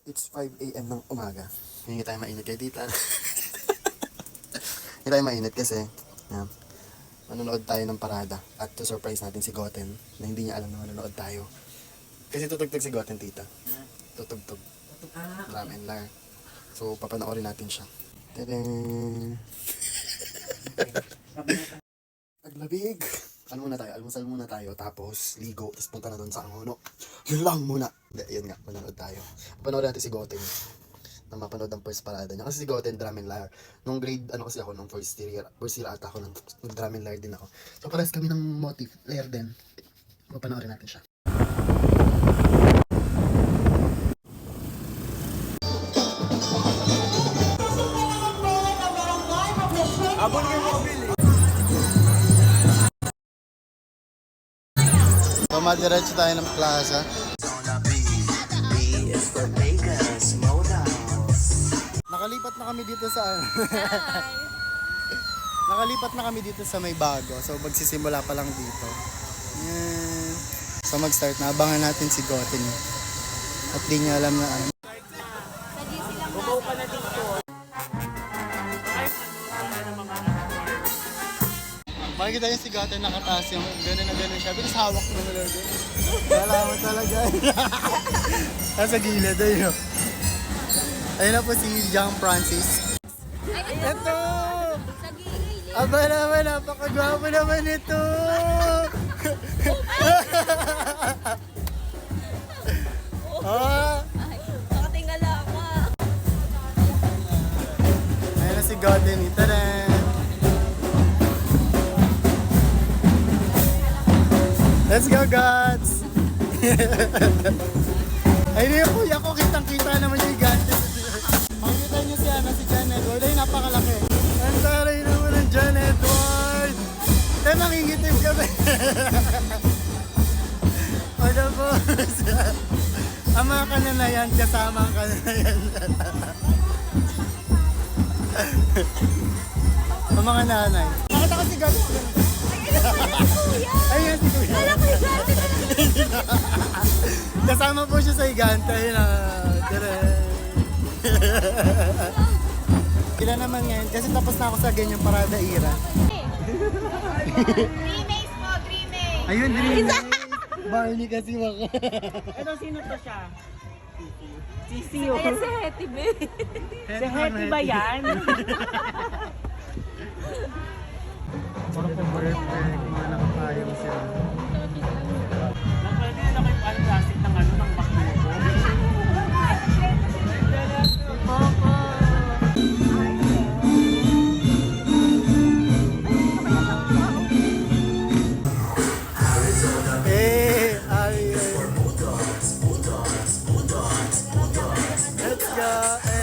It's 5 AM ng umaga. Hindi tayo mainit kay tita. Hindi tayo mainit kasi yan, manonood tayo ng parada at to surprise natin si Goten na hindi niya alam na manonood tayo. Kasi tutugtog si Goten, tita. Tutugtog. Drum and lyre. So, papanoorin natin siya. Tadang! Naglabig! Ano muna tayo? Almusal muna tayo, tapos ligo, tapos punta na doon sa Angono. Yun lang muna! Hindi, yun nga, manonood tayo. Papanoorin natin si Goten na mapanood ang first parada niya. Kasi si Goten, drum and lyre. Nung grade, kasi ako, nung first year ata ako, nung drum and lyre din ako. So, pares kami ng motive, lyre din. Papanoorin natin siya. Abon yung mobile. So, madiretso tayo ng plaza. Nakalipat na kami dito sa Nakalipat na kami dito sa may bago. So, magsisimula pa lang dito. Yan. So, mag-start na. Abangan natin si Goten. At di niya alam na ano. Bumaw ka na dito. Makikita niyo si Goten nakataas yung gano'n na gano'n siya. Bilis hawak mo na lang doon. Wala mo talaga. Nasa gilid ayun. Ayun na po si John Francis. Ito! Aba naman, napakagwapo naman ito! Oh! Nakatingala ako. Ayun na si Goten. Tada! Let's go, Gods! Ay, yung kuya ko, kitang-kita naman yung gigante. Makikita niyo si John Edward. Ay, napakalaki. Ang taray naman ng John Edward! Eh, mangingitim kami. O na po. Ang mga kananayan, kasama ang kananayan. Ang mga nanay. Nakita ko si Gods. Ayun si Kuya. Kasama po siya sa higante. Ayun na. Kila naman ngayon kasi tapos na ako sa ganyang parada era. Dreamays po, Dreamays. Ayun, Dreamays. Barney kasi ako. Ito, sino to siya? Sisiyo. Ayan si Hetty, be. Si Hetty ba yan? Parang perfect. Mga nakapayong siya. Pwede na kayo plastic ng ano, ng bakluko. Let's go!